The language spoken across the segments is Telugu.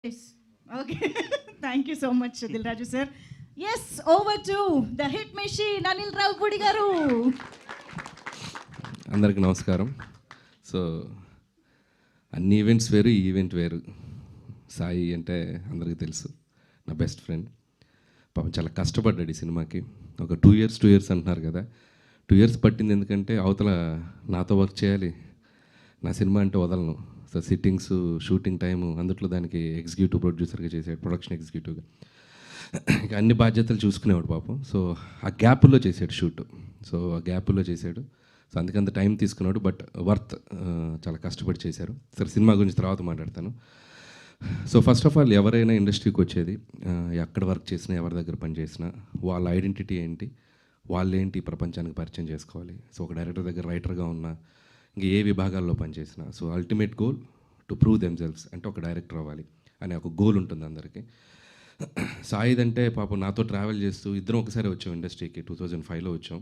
Yes. Okay. Thank you so much, Dilraju sir. Yes, over to the hit machine, Anil Ravpudi garu. అందరికీ నమస్కారం. సో అన్ని ఈవెంట్స్ వేరు, ఈ ఈవెంట్ వేరు. సాయి అంటే అందరికీ తెలుసు, నా బెస్ట్ ఫ్రెండ్. పాపం చాలా కష్టపడ్డాడు ఈ సినిమాకి. ఒక 2 years అంటున్నారు కదా, 2 years పట్టింది. ఎందుకంటే అవతల నాతో వర్క్ చేయాలి, నా సినిమా అంటే వదలను. సో సిట్టింగ్స్, షూటింగ్ టైము, అందుట్లో దానికి ఎగ్జిక్యూటివ్ ప్రొడ్యూసర్గా చేసాడు, ప్రొడక్షన్ ఎగ్జిక్యూటివ్గా. ఇంకా అన్ని బాధ్యతలు చూసుకునేవాడు పాపం. సో ఆ గ్యాప్లో చేసాడు షూట్. సో ఆ గ్యాప్లో చేశాడు. సో అందుకంత టైం తీసుకున్నాడు, బట్ వర్త్. చాలా కష్టపడి చేశారు. సరే, సినిమా గురించి తర్వాత మాట్లాడతాను. సో ఫస్ట్ ఆఫ్ ఆల్, ఎవరైనా ఇండస్ట్రీకి వచ్చేది, ఎక్కడ వర్క్ చేసినా, ఎవరి దగ్గర పని చేసినా, వాళ్ళ ఐడెంటిటీ ఏంటి, వాళ్ళేంటి ప్రపంచానికి పరిచయం చేసుకోవాలి. సో ఒక డైరెక్టర్ దగ్గర రైటర్గా ఉన్నా, ఇంక ఏ విభాగాల్లో పనిచేసినా, so ultimate goal to prove themselves, అంటే ఒక డైరెక్టర్ అవ్వాలి అనే ఒక గోల్ ఉంటుంది అందరికీ. సాయిదంటే పాపం నాతో ట్రావెల్ చేస్తూ ఇద్దరం ఒకసారి వచ్చాం ఇండస్ట్రీకి. 2005లో వచ్చాం.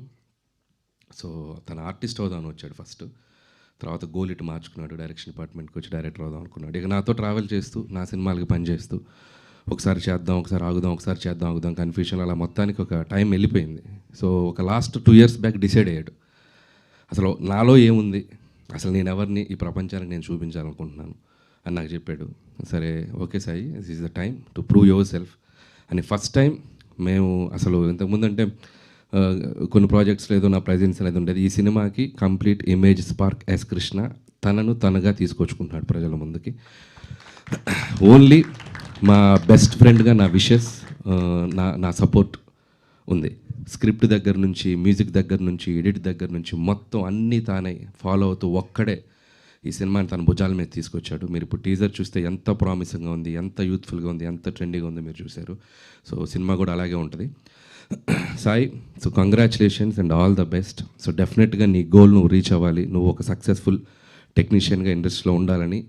సో తన ఆర్టిస్ట్ అవుదామని వచ్చాడు ఫస్ట్. తర్వాత గోల్ ఇటు మార్చుకున్నాడు, డైరెక్షన్ డిపార్ట్మెంట్కి వచ్చి డైరెక్టర్ అవుదాం అనుకున్నాడు. ఇక నాతో ట్రావెల్ చేస్తూ, నా సినిమాలకి పనిచేస్తూ, ఒకసారి చేద్దాం, ఒకసారి ఆగుదాం, ఒకసారి చేద్దాం, ఆగుదాం, కన్ఫ్యూషన్, అలా మొత్తానికి ఒక టైం వెళ్ళిపోయింది. సో ఒక లాస్ట్ 2 years బ్యాక్ డిసైడ్ అయ్యాడు, అసలు నాలో ఏముంది, అసలు నేను ఎవరిని ఈ ప్రపంచానికి నేను చూపించాలనుకుంటున్నాను అని నాకు చెప్పాడు. సరే, okay Sai, this is the time to prove your self అని. ఫస్ట్ టైం మేము అసలు ఇంతకుముందు అంటే కొన్ని ప్రాజెక్ట్స్లో ఏదో నా ప్రజెన్స్ అనేది ఉండేది. ఈ సినిమాకి complete image spark S Krishna తనను తనగా తీసుకొచ్చుకుంటున్నాడు ప్రజల ముందుకి. ఓన్లీ మా బెస్ట్ ఫ్రెండ్గా నా విషెస్, నా సపోర్ట్ ఉంది. స్క్రిప్ట్ దగ్గర నుంచి, మ్యూజిక్ దగ్గర నుంచి, ఎడిట్ దగ్గర నుంచి మొత్తం అన్నీ తానే ఫాలో అవుతూ ఒక్కడే ఈ సినిమాని తన భుజాల మీద తీసుకొచ్చాడు. మీరు ఇప్పుడు టీజర్ చూస్తే ఎంత ప్రామిసింగ్గా ఉంది, ఎంత యూత్ఫుల్గా ఉంది, ఎంత ట్రెండీగా ఉంది మీరు చూశారు. సో సినిమా కూడా అలాగే ఉంటుంది. Sai, so congratulations and all the best. So డెఫినెట్గా నీ గోల్ నువ్వు రీచ్ అవ్వాలి. నువ్వు ఒక సక్సెస్ఫుల్ టెక్నీషియన్గా ఇండస్ట్రీలో ఉండాలని,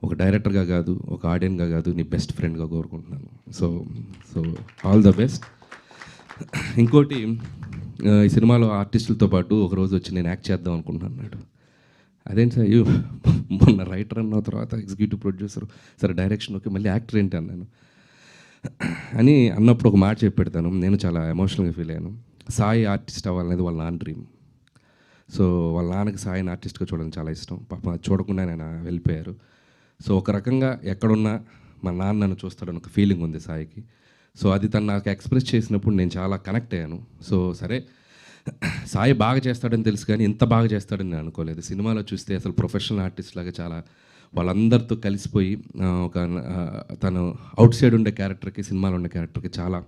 ఒక డైరెక్టర్గా కాదు, ఒక ఆడియన్గా కాదు, నీ బెస్ట్ ఫ్రెండ్గా కోరుకుంటున్నాను. So so all the best. ఇంకోటి, ఈ సినిమాలో ఆర్టిస్టులతో పాటు ఒకరోజు వచ్చి నేను యాక్ట్ చేద్దాం అనుకుంటున్నాను అన్నాడు. అదేంటి సార్, మొన్న రైటర్ అన్న తర్వాత ఎగ్జిక్యూటివ్ ప్రొడ్యూసర్, సరే డైరెక్షన్ ఓకే, మళ్ళీ యాక్టర్ ఏంటి అన్నాను. అని అన్నప్పుడు ఒక మాట చెప్పి పెడతాను. నేను చాలా ఎమోషనల్గా ఫీల్ అయ్యాను. సాయి ఆర్టిస్ట్ అవ్వాలనేది వాళ్ళ నాన్న డ్రీమ్. సో వాళ్ళ నాన్నకి సాయిని ఆర్టిస్ట్గా చూడడం చాలా ఇష్టం. పాప చూడకుండా ఆయన వెళ్ళిపోయారు. సో ఒక రకంగా ఎక్కడున్నా మా నాన్న నన్ను చూస్తాడని ఒక ఫీలింగ్ ఉంది సాయికి. సో అది తను నాకు ఎక్స్ప్రెస్ చేసినప్పుడు నేను చాలా కనెక్ట్ అయ్యాను. సో సరే, సాయి బాగా చేస్తాడని తెలుసు, కానీ ఇంత బాగా చేస్తాడని నేను అనుకోలేదు. సినిమాలో చూస్తే అసలు ప్రొఫెషనల్ ఆర్టిస్ట్ లాగా చాలా వాళ్ళందరితో కలిసిపోయి, ఒక తను అవుట్ సైడ్ ఉండే క్యారెక్టర్కి, సినిమాలో ఉండే క్యారెక్టర్కి చాలా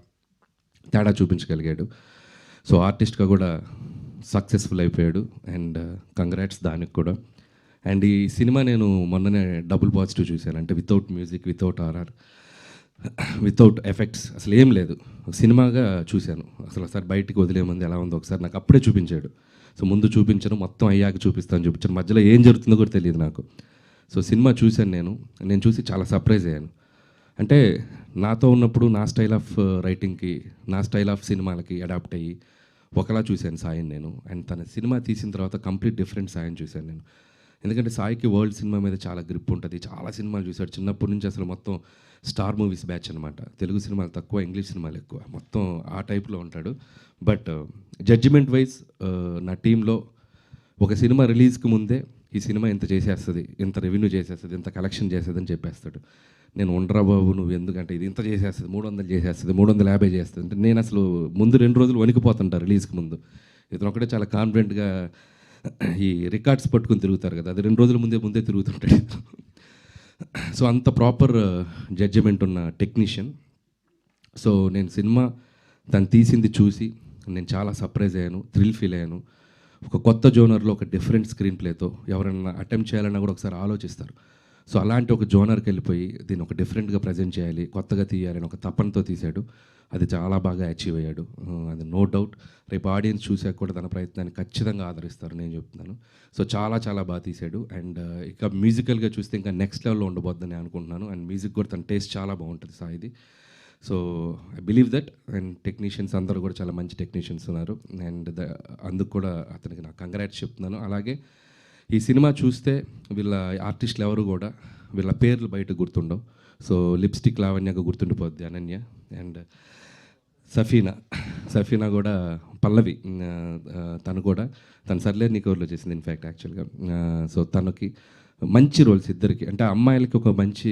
తేడా చూపించగలిగాడు. సో ఆర్టిస్ట్గా కూడా సక్సెస్ఫుల్ అయిపోయాడు. అండ్ కంగ్రాట్స్ దానికి కూడా. అండ్ ఈ సినిమా నేను మొన్ననే డబుల్ పాజిటివ్ చూశాను. అంటే without music, without RR, without effects, అసలు ఏం లేదు, సినిమాగా చూశాను. అసలు ఒకసారి బయటికి వదిలేమంది ఎలా ఉందో ఒకసారి నాకు అప్పుడే చూపించాడు. సో ముందు చూపించను, మొత్తం అయ్యాక చూపిస్తాను చూపించాను, మధ్యలో ఏం జరుగుతుందో కూడా తెలియదు నాకు. సో సినిమా చూశాను నేను చూసి చాలా సర్ప్రైజ్ అయ్యాను. అంటే నాతో ఉన్నప్పుడు నా స్టైల్ ఆఫ్ రైటింగ్కి, నా స్టైల్ ఆఫ్ సినిమాలకి అడాప్ట్ అయ్యి ఒకలా చూశాను సాయిని నేను. అండ్ తన సినిమా తీసిన తర్వాత కంప్లీట్ డిఫరెంట్ సాయిని చూశాను నేను. ఎందుకంటే సాయికి వరల్డ్ సినిమా మీద చాలా గ్రిప్ ఉంటుంది. చాలా సినిమాలు చూశాడు చిన్నప్పటి నుంచి. అసలు మొత్తం స్టార్ మూవీస్ బ్యాచ్ అనమాట. తెలుగు సినిమాలు తక్కువ, ఇంగ్లీష్ సినిమాలు ఎక్కువ, మొత్తం ఆ టైప్లో ఉంటాడు. బట్ జడ్జిమెంట్ వైజ్ నా టీంలో ఒక సినిమా రిలీజ్కి ముందే ఈ సినిమా ఇంత చేసేస్తుంది, ఇంత రెవెన్యూ చేసేస్తుంది, ఇంత కలెక్షన్ చేస్తుంది అని చెప్పేస్తాడు. నేను ఉండరా బాబు, నువ్వు ఎందుకంటే ఇది ఇంత చేసేస్తుంది, 300 చేసేస్తుంది, 350 చేస్తుంది అంటే నేను అసలు ముందు 2 రోజులు వణికిపోతుంటా రిలీజ్కి ముందు. ఇతను ఒకటే చాలా కాన్ఫిడెంట్గా ఈ రికార్డ్స్ పట్టుకుని తిరుగుతారు కదా, అది 2 రోజుల ముందే తిరుగుతుంటాడు. సో అంత ప్రాపర్ జడ్జిమెంట్ ఉన్న టెక్నీషియన్. సో నేను సినిమా తను తీసింది చూసి నేను చాలా సర్ప్రైజ్ అయ్యాను, థ్రిల్ ఫీల్ అయ్యాను. ఒక కొత్త జోనర్లో ఒక డిఫరెంట్ స్క్రీన్ ప్లేతో ఎవరైనా అటెంప్ట్ చేయాలన్నా కూడా ఒకసారి ఆలోచిస్తారు. సో అలాంటి ఒక జోనర్కి వెళ్ళిపోయి దీన్ని ఒక డిఫరెంట్గా ప్రజెంట్ చేయాలి, కొత్తగా తీయాలని ఒక తపనతో తీశాడు. అది చాలా బాగా అచీవ్ అయ్యాడు, అది నో డౌట్. రేపు ఆడియన్స్ చూసాక కూడా తన ప్రయత్నాన్ని ఖచ్చితంగా ఆదరిస్తారు, నేను చెప్తున్నాను. సో చాలా చాలా బాగా తీశాడు. అండ్ ఇక మ్యూజికల్గా చూస్తే ఇంకా నెక్స్ట్ లెవెల్లో ఉండబోద్దని అనుకుంటున్నాను. అండ్ మ్యూజిక్ కూడా తన టేస్ట్ చాలా బాగుంటుంది సాయిది. So I believe that. And technicians అందరూ కూడా చాలా మంచి టెక్నీషియన్స్ ఉన్నారు. అండ్ అందుకు కూడా అతనికి నాకు కంగ్రాట్స్ చెప్తున్నాను. అలాగే ఈ సినిమా చూస్తే వీళ్ళ ఆర్టిస్టులు ఎవరు కూడా వీళ్ళ పేర్లు బయట గుర్తుండవు. సో లిప్స్టిక్ లావణ్యగా గుర్తుండిపోద్ది అనన్య. అండ్ సఫీనా కూడా పల్లవి, తను కూడా తను సర్లే నీకోర్లో చేసింది ఇన్ఫ్యాక్ట్ యాక్చువల్గా. సో తనకి మంచి రోల్స్ ఇద్దరికి, అంటే అమ్మాయిలకి ఒక మంచి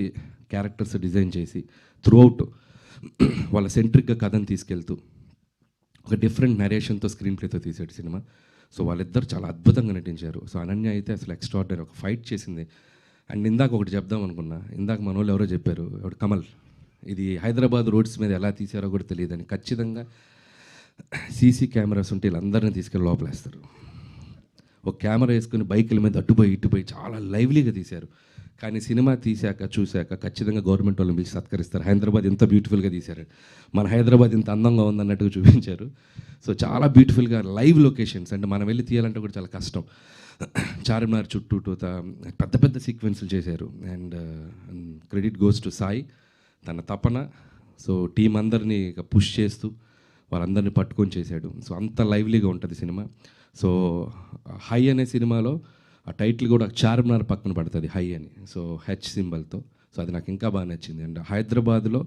క్యారెక్టర్స్ డిజైన్ చేసి త్రూఅవుట్ వాళ్ళ సెంట్రిక్గా కథను తీసుకెళ్తూ ఒక డిఫరెంట్ నరేషన్తో స్క్రీన్ ప్లేతో తీసాడు సినిమా. సో వాళ్ళిద్దరు చాలా అద్భుతంగా నటించారు. సో అనన్య అయితే అసలు ఎక్స్ట్రాడినరీ ఒక ఫైట్ చేసింది. అండ్ ఇందాక ఒకటి చెప్దాం అనుకున్నా, ఇందాక మన వాళ్ళు ఎవరో చెప్పారు, ఎవరు కమల్, ఇది హైదరాబాద్ రోడ్స్ మీద ఎలా తీసారో కూడా తెలియదని. ఖచ్చితంగా సీసీ కెమెరాస్ ఉంటే వీళ్ళందరినీ తీసుకెళ్ళి లోపలేస్తారు. ఒక కెమెరా వేసుకుని బైకుల మీద అటుపోయి ఇటుపోయి చాలా లైవ్లీగా తీశారు. కానీ సినిమా చూశాక ఖచ్చితంగా గవర్నమెంట్ వాళ్ళని పిలిచి సత్కరిస్తారు. హైదరాబాద్ ఎంత బ్యూటిఫుల్గా తీశారు, మన హైదరాబాద్ ఇంత అందంగా ఉందన్నట్టుగా చూపించారు. సో చాలా బ్యూటిఫుల్గా లైవ్ లొకేషన్స్, అంటే మనం వెళ్ళి తీయాలంటే కూడా చాలా కష్టం. చార్మినార్ చుట్టూ పెద్ద పెద్ద సీక్వెన్స్లు చేశారు. And credit goes to Sai, తన తపన. సో టీం అందరినీ పుష్ చేస్తూ వాళ్ళందరినీ పట్టుకొని చేశాడు. సో అంత లైవ్లీగా ఉంటుంది సినిమా. సో హై అనే సినిమాలో ఆ టైటిల్ కూడా చార్మినార్ పక్కన పడుతుంది, హై అని. So H సింబల్తో. సో అది నాకు ఇంకా బాగా నచ్చింది. అండ్ హైదరాబాద్లో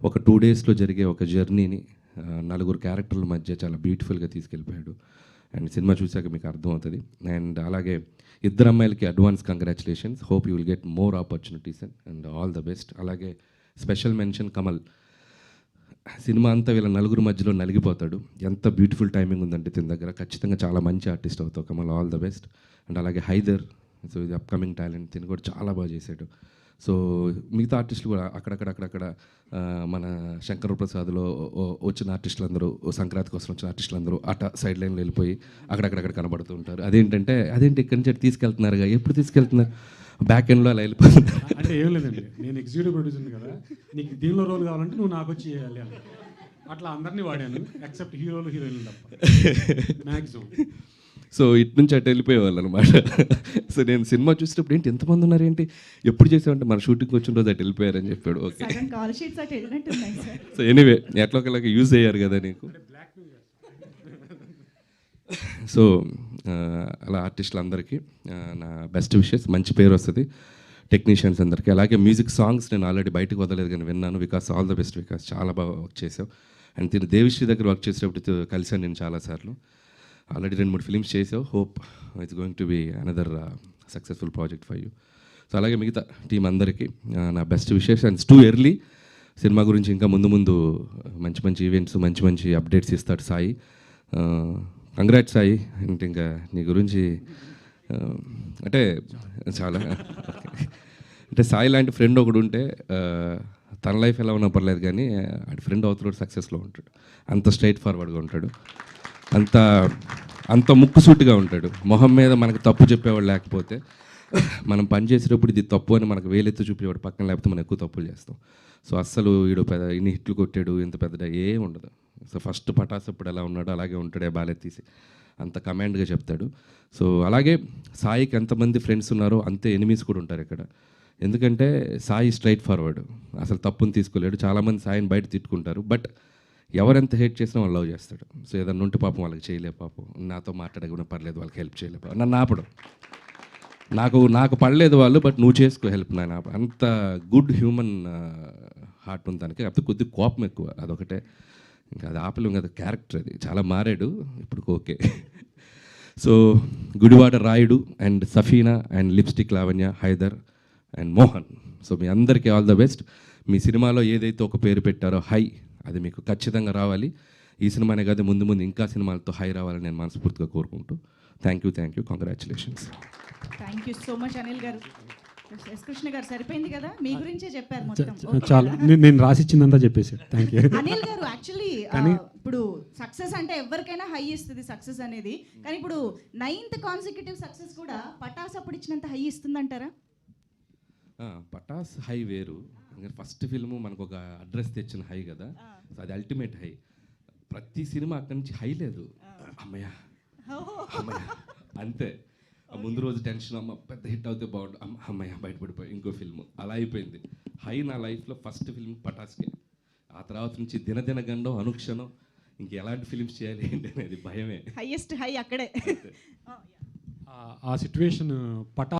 ఒక 2 డేస్లో జరిగే ఒక జర్నీని 4 క్యారెక్టర్ల మధ్య చాలా బ్యూటిఫుల్గా తీసుకెళ్ళిపోయాడు. అండ్ సినిమా చూశాక మీకు అర్థమవుతుంది. అండ్ అలాగే ఇద్దరు అమ్మాయిలకి advance congratulations. Hope you will get more opportunities and all the best. అలాగే స్పెషల్ మెన్షన్ కమల్. సినిమా అంతా వీళ్ళ 4 మధ్యలో నలిగిపోతాడు. ఎంత బ్యూటిఫుల్ టైమింగ్ ఉందంటే తిన దగ్గర. ఖచ్చితంగా చాలా మంచి ఆర్టిస్ట్ అవుతావు Kamal, all the best. And అలాగే హైదర్, సో ఇది అప్కమింగ్ టాలెంట్, తిని కూడా చాలా బాగా చేశాడు. సో మిగతా ఆర్టిస్టులు కూడా అక్కడక్కడ మన శంకర్ ప్రసాద్లో వచ్చిన ఆర్టిస్టులు అందరూ, సంక్రాంతి కోసం వచ్చిన ఆర్టిస్టులు అందరూ సైడ్ లైన్లో వెళ్ళిపోయి అక్కడక్కడ కనబడుతూ ఉంటారు. అదేంటి ఇక్కడి నుంచి తీసుకెళ్తున్నారుగా, ఎప్పుడు తీసుకెళ్తున్నారు, బ్యాక్ ఎండ్లో అలా వెళ్ళిపోతుంది. అంటే ఏం లేదండి, నేను ఎగ్జిక్యూటివ్ ప్రొడ్యూసర్ కదా, నీకు దీనిలో రోల్ కావాలంటే నువ్వు నాకు వచ్చి చేయాలి అని అట్లా అందరినీ వాడాను, ఎక్సెప్ట్ హీరోలు హీరోయిన్లు తప్ప మ్యాక్సిమం. సో ఇటు నుంచి అటు వెళ్ళిపోయేవాళ్ళు అనమాట. సో నేను సినిమా చూసేటప్పుడు ఏంటి ఎంతమంది ఉన్నారేంటి, ఎప్పుడు చేసామంటే మన షూటింగ్ వచ్చిన రోజు అటు వెళ్ళిపోయారని చెప్పాడు. ఓకే, సో ఎనీవే ఎట్లా ఒకలాగా యూజ్ అయ్యారు కదా నీకు. సో అలా ఆర్టిస్టులు అందరికీ నా బెస్ట్ విషెస్, మంచి పేరు వస్తుంది టెక్నీషియన్స్ అందరికీ. అలాగే మ్యూజిక్ సాంగ్స్ నేను ఆల్రెడీ బయటకు వదలలేదు కానీ విన్నాను. Vikas all the best Vikas, చాలా బాగా వర్క్ చేసావు. అండ్ తిని దేవిశ్రీ దగ్గర వర్క్ చేసేటప్పుడు కలిసాను నేను చాలాసార్లు. ఆల్రెడీ 2-3 ఫిలిమ్స్ చేసావు. Hope it's going to be another successful project for you. So అలాగే మిగతా టీం అందరికీ నా best wishes. And too early cinema గురించి ఇంకా ముందు మంచి మంచి ఈవెంట్స్, మంచి అప్డేట్స్ ఇస్తాడు సాయి. కంగ్రాట్స్ సాయి. అంటే ఇంకా నీ గురించి అంటే చాలా అంటే సాయి లాంటి ఫ్రెండ్ ఒకడు ఉంటే తన లైఫ్ ఎలా ఉన్నా పర్లేదు కానీ ఆడి ఫ్రెండ్ అవుతాడు సక్సెస్లో ఉంటాడు. అంత స్ట్రైట్ ఫార్వర్డ్గా ఉంటాడు, అంత ముక్కుసూటిగా ఉంటాడు. మొహం మీద మనకు తప్పు చెప్పేవాడు లేకపోతే, మనం పని చేసేటప్పుడు ఇది తప్పు అని మనకు వేలెత్తి చూపేవాడు పక్కన, లేకపోతే మనం ఎక్కువ తప్పులు చేస్తాం. సో అస్సలు వీడు ఇన్ని హిట్లు కొట్టాడు ఇంత పెద్ద ఏం ఉండదు. సో ఫస్ట్ పటాస్ అప్పుడు ఎలా ఉన్నాడో అలాగే ఉంటాడే, బాలెత్తీసి అంత కమాండ్గా చెప్తాడు. సో అలాగే సాయికి ఎంతమంది ఫ్రెండ్స్ ఉన్నారో అంతే ఎనిమీస్ కూడా ఉంటారు ఇక్కడ. ఎందుకంటే సాయి స్ట్రైట్ ఫార్వర్డ్, అసలు తప్పుని తీసుకోలేడు. చాలామంది సాయిని బయట తిట్టుకుంటారు, బట్ ఎవరెంత హేట్ చేసినా వాళ్ళు లవ్ చేస్తాడు. సో ఏదన్నా ఉంటే పాపం వాళ్ళకి చేయలే, పాపం నాతో మాట్లాడకుండా పర్లేదు, వాళ్ళకి హెల్ప్ చేయలే, నన్ను ఆపడం, నాకు పడలేదు వాళ్ళు, బట్ నువ్వు చేసుకో హెల్ప్ నాయన. అంత గుడ్ హ్యూమన్ హార్ట్ ఉంది తనకి. కాకపోతే కొద్దిగా కోపం ఎక్కువ, అదొకటే. ఇంకా అది ఆపలేం కదా, క్యారెక్టర్ అది. చాలా మారాడు ఇప్పుడు, okay. So Gudivada Rayudu and Safina and lipstick Lavanya, Haidar and Mohan. So మీ అందరికీ ఆల్ ద బెస్ట్. మీ సినిమాలో ఏదైతే ఒక పేరు పెట్టారో హై, అది మీకు ఖచ్చితంగా రావాలి. ఈ సినిమానే కాదు, ముందు ఇంకా సినిమాలతో హై రావాలని నేను మనస్ఫూర్తిగా కోరుకుంటూ thank you, congratulations. Thank you so much Anil గారు. ఎస్ కృష్ణ గారు సరిపోయింది కదా, మీ గురించే చెప్పారు మొత్తం. చాలా నేను రాసిచ్చిందంతా చెప్పేసాడు. థ్యాంక్ యూ అనిల్ గారు. యాక్చువల్లీ ఇప్పుడు సక్సెస్ అంటే ఎవరికైనా హై ఇస్తుంది సక్సెస్ అనేది, కానీ ఇప్పుడు 9th కాన్సిక్యూటివ్ సక్సెస్ కూడా పటాస్ అప్పుడు ఇచ్చినంత హై ఇస్తుందంటారా? పటాస్ హై వేరు, ఫస్ట్ ఫిల్ము మనకు ఒక అడ్రస్ తెచ్చిన హై కదా, సో అది అల్టిమేట్ హై. ప్రతి సినిమా అక్కడి నుంచి హై లేదు, అమ్మయ్య అంతే. ముందు రోజు టెన్షన్, అమ్మ పెద్ద హిట్ అవుతే బాగుండు, అమ్మయ్య బయటపడిపోయి ఇంకో ఫిల్మ్, అలా అయిపోయింది. హై నా లైఫ్లో ఫస్ట్ ఫిల్మ్ పటాస్కే. ఆ తర్వాత నుంచి దినదిన గండం, అనుక్షణం ఇంక ఎలాంటి ఫిల్మ్స్ చేయాలి ఏంటి అనేది భయమే. హైయెస్ట్ హై అక్కడే. ఆ సిచ్యువేషన్ పటా